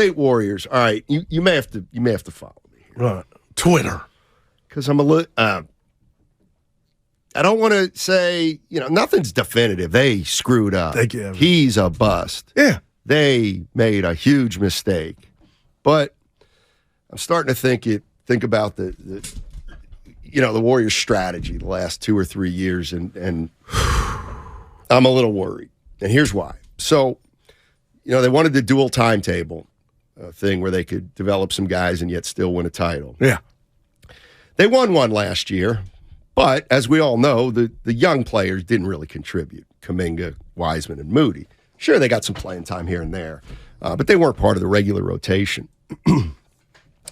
State Warriors. All right, you may have to follow me here. Right. Twitter. Because I'm a little. I don't want to say nothing's definitive. They screwed up. He's a bust. Yeah. They made a huge mistake, but I'm starting to think about the Warriors' strategy the last 2 or 3 years, and I'm a little worried. And here's why. So, they wanted the dual timetable thing where they could develop some guys and yet still win a title. Yeah. They won one last year, but as we all know, the young players didn't really contribute. Kuminga, Wiseman, and Moody. Sure, they got some playing time here and there, but they weren't part of the regular rotation.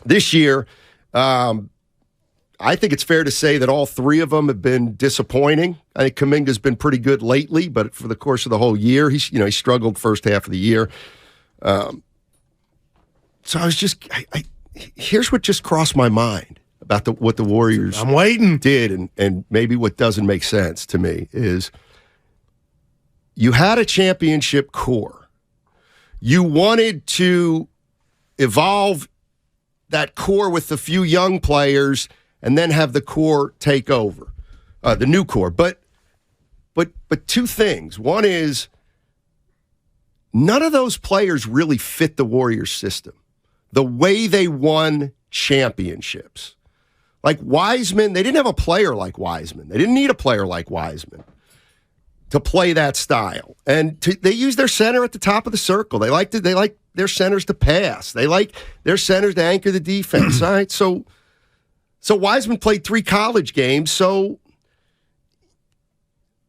This year, I think it's fair to say that all three of them have been disappointing. I think Kuminga's been pretty good lately, but for the course of the whole year, he struggled first half of the year. So I was here's what just crossed my mind about what the Warriors did, and maybe what doesn't make sense to me is you had a championship core. You wanted to evolve that core with a few young players and then have the core take over, the new core. But two things. One is none of those players really fit the Warriors system. The way they won championships. Like Wiseman, they didn't have a player like Wiseman. They didn't need a player like Wiseman to play that style. And they use their center at the top of the circle. They like their centers to pass. They like their centers to anchor the defense. All right, so Wiseman played 3 college games. So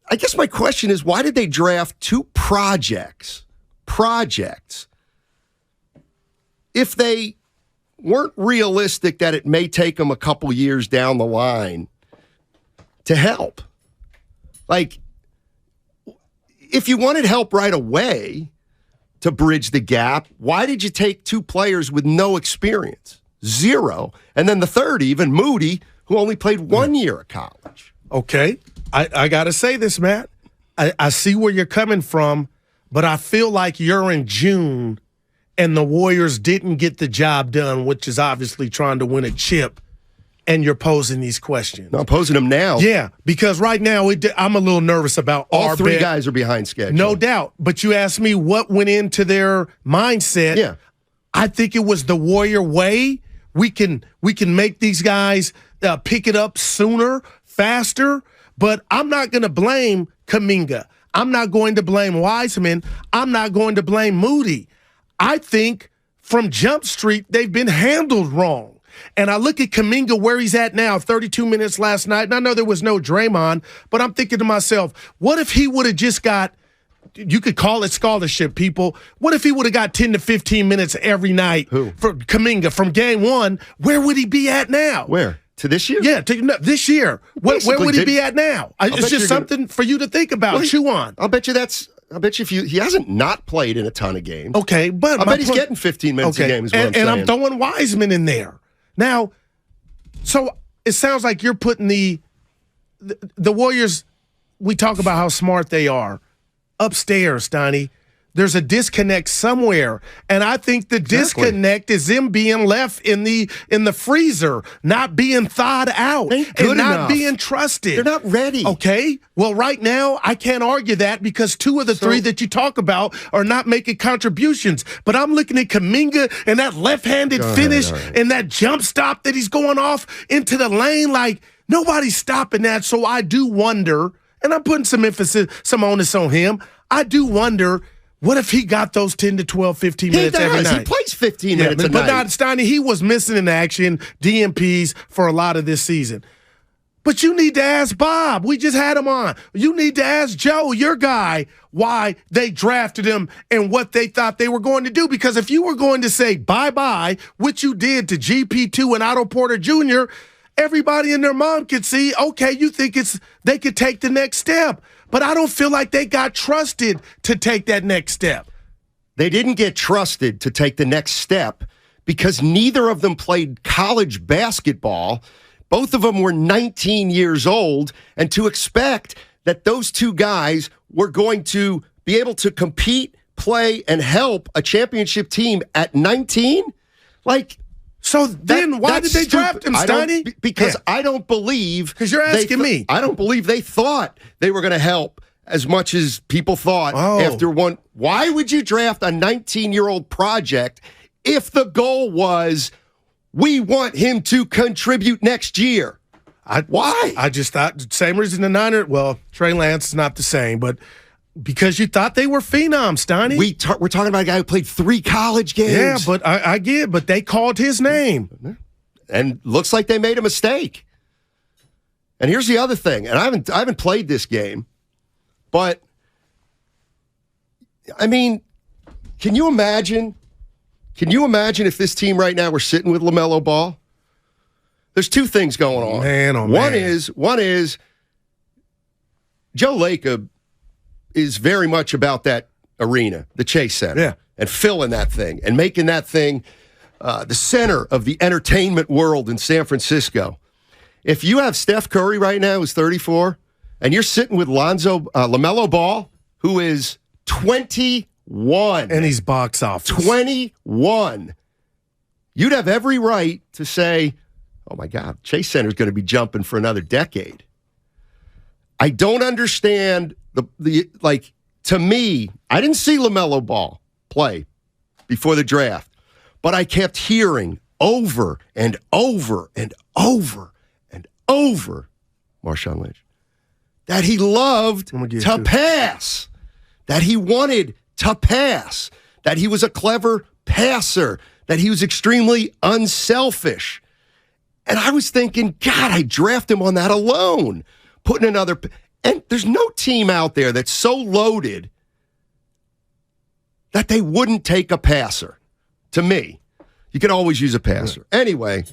I guess my question is, why did they draft 2 projects? If they weren't realistic that it may take them a couple years down the line to help. Like, if you wanted help right away to bridge the gap, why did you take 2 players with no experience? 0. And then the third, even Moody, who only played 1 year of college. Okay. I got to say this, Matt. I see where you're coming from, but I feel like you're in June and the Warriors didn't get the job done, which is obviously trying to win a chip, and you're posing these questions. No, I'm posing them now. Yeah, because right now I'm a little nervous about all 3 guys are behind schedule. No doubt. But you asked me what went into their mindset. Yeah. I think it was the Warrior way. We can make these guys pick it up sooner, faster, but I'm not going to blame Kuminga. I'm not going to blame Wiseman. I'm not going to blame Moody. I think from Jump Street, they've been handled wrong. And I look at Kuminga where he's at now, 32 minutes last night, and I know there was no Draymond, but I'm thinking to myself, what if he would have just got, you could call it scholarship, people, what if he would have got 10 to 15 minutes every night for Kuminga from game 1? Where would he be at now? Where? To this year? Yeah, this year. Where would he be at now? It's just something for you to think about, chew on. I'll bet you he hasn't not played in a ton of games. Okay, but I bet he's getting 15 minutes a game is what I'm saying. And I'm throwing Wiseman in there. Now, so it sounds like you're putting the Warriors, we talk about how smart they are. Upstairs, Steiny, there's a disconnect somewhere. And I think the disconnect is them being left in the freezer, not being thawed out, and not being trusted. They're not ready. Okay. Well, right now, I can't argue that because 2 of the 3 that you talk about are not making contributions. But I'm looking at Kuminga and that left-handed finish and that jump stop that he's going off into the lane. Like, nobody's stopping that. So I do wonder, and I'm putting some onus on him. I do wonder, what if he got those 10 to 12, 15 minutes every night? He plays 15 minutes a night. But not Steiny, he was missing in action, DMPs for a lot of this season. But you need to ask Bob. We just had him on. You need to ask Joe, your guy, why they drafted him and what they thought they were going to do. Because if you were going to say bye-bye, which you did to GP2 and Otto Porter Jr., everybody and their mom could see, okay, you think they could take the next step. But I don't feel like they got trusted to take that next step. They didn't get trusted to take the next step because neither of them played college basketball. Both of them were 19 years old. And to expect that those 2 guys were going to be able to compete, play and help a championship team at 19? So then why did they draft him, Steiny? Because I don't believe. Because you're asking me. I don't believe they thought they were going to help as much as people thought after one. Why would you draft a 19-year-old project if the goal was we want him to contribute next year? Why? I just thought same reason the Niners. Well, Trey Lance is not the same, but because you thought they were phenoms, Steiny. We're talking about a guy who played 3 college games. Yeah, but I get. But they called his name, and looks like they made a mistake. And here's the other thing, and I haven't played this game, but I mean, can you imagine? Can you imagine if this team right now were sitting with LaMelo Ball? There's 2 things going on. Man, oh one man. One is Joe Lacob is very much about that arena, the Chase Center, and filling that thing and making that thing the center of the entertainment world in San Francisco. If you have Steph Curry right now, who's 34, and you're sitting with LaMelo Ball, who is 21. And he's box office. 21. You'd have every right to say, oh, my God, Chase Center's going to be jumping for another decade. I don't understand to me, I didn't see LaMelo Ball play before the draft, but I kept hearing over and over and over and over, Marshawn Lynch, that he loved to pass, that he wanted to pass, that he was a clever passer, that he was extremely unselfish. And I was thinking, God, I draft him on that alone. Putting another, and there's no team out there that's so loaded that they wouldn't take a passer. To me, you could always use a passer. Right. Anyway,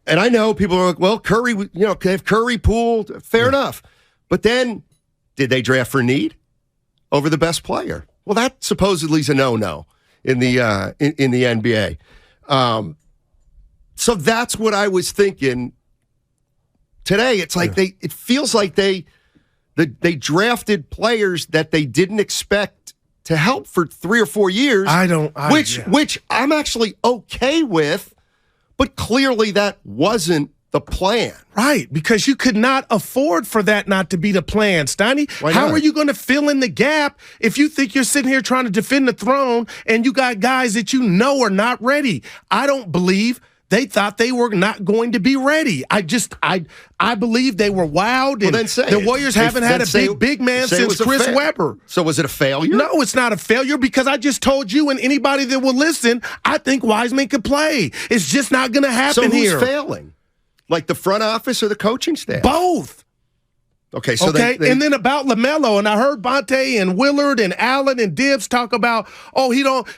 and I know people are like, well, Curry, they have Curry pooled. Fair enough. But then, did they draft for need over the best player? Well, that supposedly is a no-no in the NBA. So that's what I was thinking. Today, it's like it feels like they drafted players that they didn't expect to help for 3 or 4 years. Which I'm actually okay with, but clearly that wasn't the plan. Right, because you could not afford for that not to be the plan, Steiny. How are you going to fill in the gap if you think you're sitting here trying to defend the throne and you got guys that you know are not ready? I don't believe they thought they were not going to be ready. I believe they were wowed. And the Warriors haven't had a big man since Chris Webber. So was it a failure? No, it's not a failure because I just told you and anybody that will listen, I think Wiseman could play. It's just not going to happen here. So who's failing? Like the front office or the coaching staff? Both. Okay, so and then about LaMelo, and I heard Bonte and Willard and Allen and Dibbs talk about,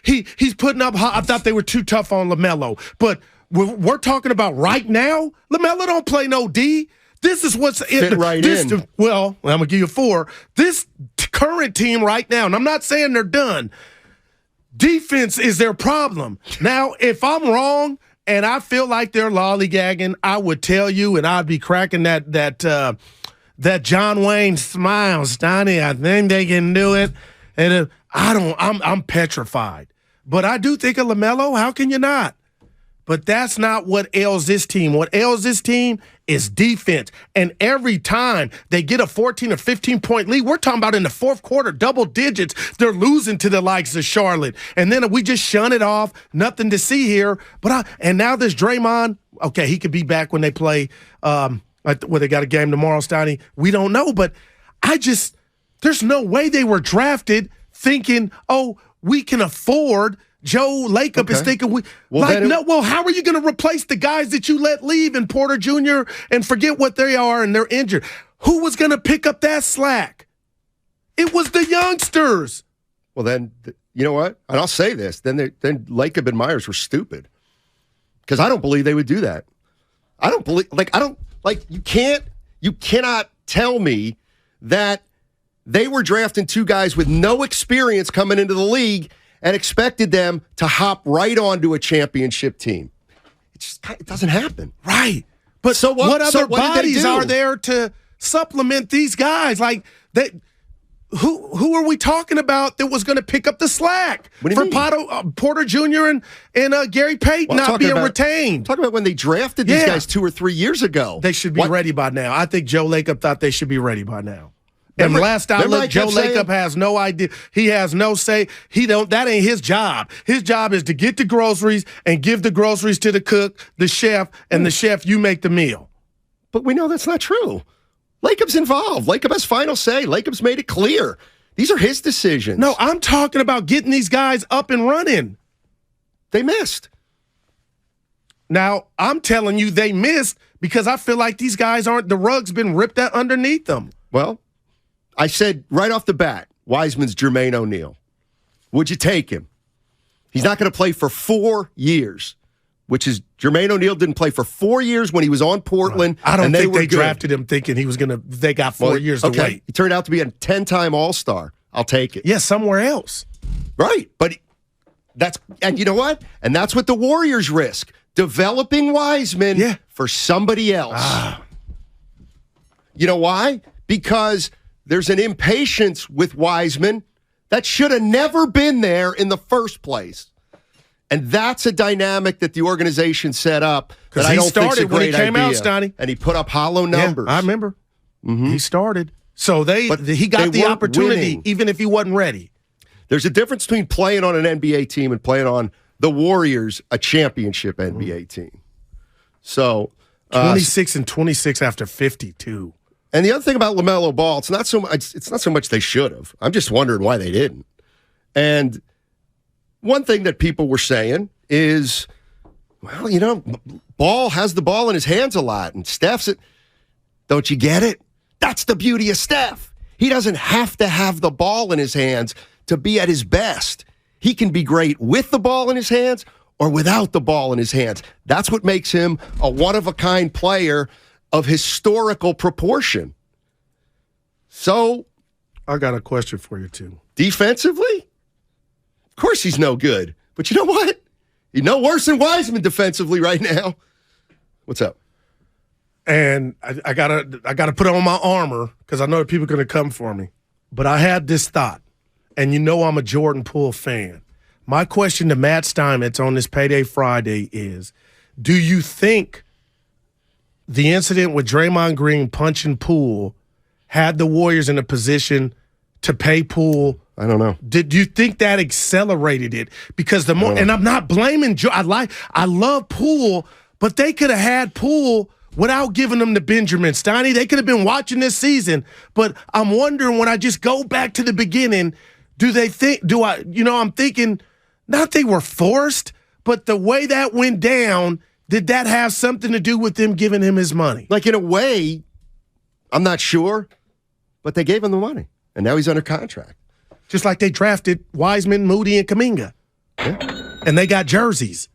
he's putting up. I thought they were too tough on LaMelo, but we're talking about right now. LaMelo don't play no D. This is what's in. Well, I'm gonna give you 4. This current team right now, and I'm not saying they're done. Defense is their problem. Now, if I'm wrong and I feel like they're lollygagging, I would tell you, and I'd be cracking that John Wayne smile, Steiny. I think they can do it, and I'm petrified. But I do think of LaMelo. How can you not? But that's not what ails this team. What ails this team is defense. And every time they get a 14 or 15-point lead, we're talking about in the fourth quarter, double digits, they're losing to the likes of Charlotte. And then we just shun it off, nothing to see here. And now there's Draymond. Okay, he could be back when they play, they got a game tomorrow, Steiny. We don't know, but there's no way they were drafted thinking, we can afford Joe Lacob is thinking how are you going to replace the guys that you let leave in Porter Jr. and forget what they are and they're injured? Who was going to pick up that slack? It was the youngsters. Well, then, you know what? And I'll say this. Then Lacob and Myers were stupid because I don't believe they would do that. You cannot tell me that they were drafting 2 guys with no experience coming into the league and expected them to hop right onto a championship team. It doesn't happen. Right. But what other bodies are there to supplement these guys? who are we talking about that was going to pick up the slack for Porter Jr. and Gary Payton not being retained? Talking about when they drafted these guys 2 or 3 years ago. They should be ready by now. I think Joe Lacob thought they should be ready by now. And last I looked, Joe Lacob has no idea. He has no say. That ain't his job. His job is to get the groceries and give the groceries to the cook, the chef, and the chef, you make the meal. But we know that's not true. Lacob's involved. Lacob has final say. Lacob's made it clear. These are his decisions. No, I'm talking about getting these guys up and running. They missed. Now, I'm telling you they missed because I feel like these guys the rug's been ripped out underneath them. Well, I said right off the bat, Wiseman's Jermaine O'Neal. Would you take him? He's not going to play for 4 years, which is Jermaine O'Neal didn't play for 4 years when he was on Portland. I don't think they drafted him thinking he was going to. They got 4 years to wait. He turned out to be a 10-time All-Star. I'll take it. Yeah, somewhere else. Right, but and you know what? And that's what the Warriors risk: developing Wiseman for somebody else. You know why? Because there's an impatience with Wiseman that should have never been there in the first place. And that's a dynamic that the organization set up that I don't think is a great idea. When he came out, Steiny. And he put up hollow numbers. Yeah, I remember. Mm-hmm. He started. So he got the opportunity even if he wasn't ready. There's a difference between playing on an NBA team and playing on the Warriors, a championship NBA team. So 26 and 26 after 52. And the other thing about LaMelo Ball, it's not so much they should have. I'm just wondering why they didn't. And one thing that people were saying is, well, you know, Ball has the ball in his hands a lot, and Steph's it. Don't you get it? That's the beauty of Steph. He doesn't have to have the ball in his hands to be at his best. He can be great with the ball in his hands or without the ball in his hands. That's what makes him a one-of-a-kind player of historical proportion. So, I got a question for you, too. Defensively? Of course he's no good. But you know what? He's no worse than Wiseman defensively right now. What's up? And I gotta put on my armor because I know that people are going to come for me. But I had this thought, and you know I'm a Jordan Poole fan. My question to Matt Steinmetz on this Payday Friday is, do you think the incident with Draymond Green punching Poole had the Warriors in a position to pay Poole? I don't know. Did you think that accelerated it? Because the more, and I'm not blaming I love Poole, but they could have had Poole without giving them to Benjamin Steiny. They could have been watching this season. But I'm wondering, when I just go back to the beginning, I'm thinking, not they were forced, but the way that went down, did that have something to do with them giving him his money? Like, in a way, I'm not sure, but they gave him the money, and now he's under contract. Just like they drafted Wiseman, Moody, and Kuminga. Yeah. And they got jerseys.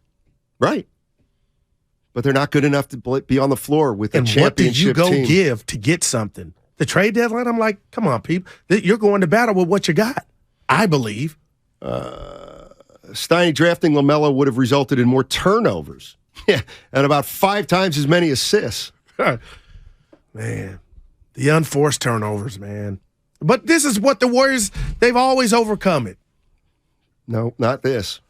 Right. But they're not good enough to be on the floor with a championship team. What did you go give to get something? The trade deadline, I'm like, come on, people. You're going to battle with what you got, I believe. Steiny drafting LaMelo would have resulted in more turnovers. Yeah, and about 5 times as many assists. Man, the unforced turnovers, man. But this is what the Warriors, they've always overcome it. No, not this.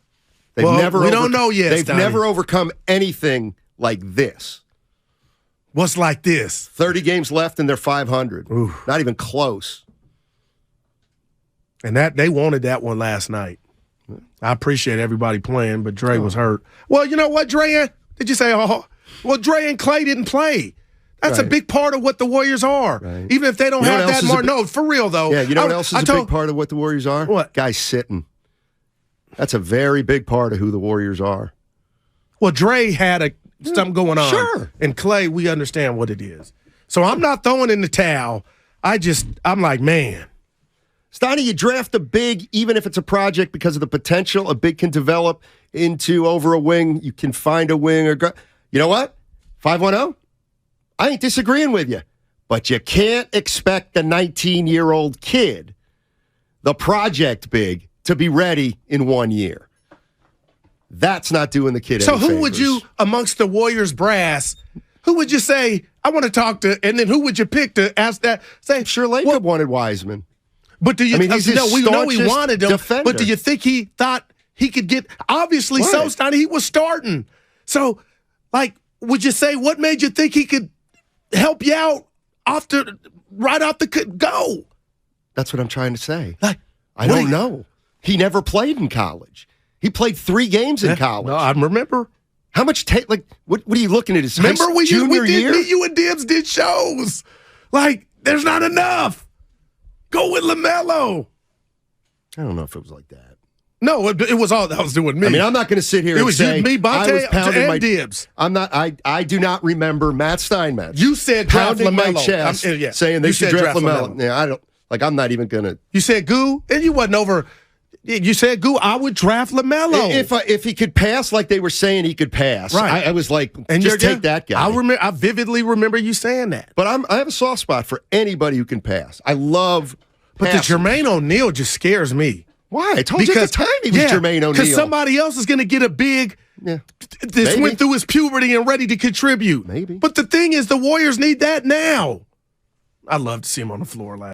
We don't know yet, They've Steiny. never overcome anything like this. What's like this? 30 games left and they're 500. Ooh. Not even close. And that they wanted that one last night. I appreciate everybody playing, but Dre was hurt. Well, you know what, Dre? Did you say, Dre and Clay didn't play. That's a big part of what the Warriors are. Right. Even if they don't have that more. No, for real, though. Yeah, you know what else is a big part of what the Warriors are? What? Guys sitting. That's a very big part of who the Warriors are. Well, Dre had something going on. Sure. And Clay, we understand what it is. So I'm not throwing in the towel. I'm like, man. Steiny, you draft a big, even if it's a project, because of the potential a big can develop into over a wing. You can find a wing. You know what? 510? I ain't disagreeing with you. But you can't expect the 19-year-old kid, the project big, to be ready in 1 year. That's not doing the kid any favors. So who would you, amongst the Warriors brass, who would you say, I want to talk to, and then who would you pick to ask that? Say, sure, Lacob wanted Wiseman. But do you? I mean, he's we know he wanted him. Defender. But do you think he thought he could get? Obviously, so Steiny, he was starting. So, like, would you say what made you think he could help you out right off the go? That's what I'm trying to say. Like, I don't know. He never played in college. He played 3 games in college. No, I remember. How much what are you looking at his remember junior year? You and Dibs did shows. Like, there's not enough. Go with LaMelo. I don't know if it was like that. No, it was all that was doing me. I mean, I'm not going to sit here and say you, me, Bonte, and Dibs. I'm not. I do not remember Matt Steinmetz. You said draft pounding LaMelo. my chest, saying they should draft LaMelo. Yeah, I don't. Like, I'm not even going to. You said Goo, and you wasn't over. You said Goo. I would draft LaMelo if he could pass like they were saying he could pass. Right. I was like, and just take that guy. I vividly remember you saying that. But I have a soft spot for anybody who can pass. I love. But the Jermaine O'Neal just scares me. Why? I told you at the time he was Jermaine O'Neal. Because somebody else is going to get a big. Yeah. This went through his puberty and ready to contribute. Maybe. But the thing is, the Warriors need that now. I'd love to see him on the floor last.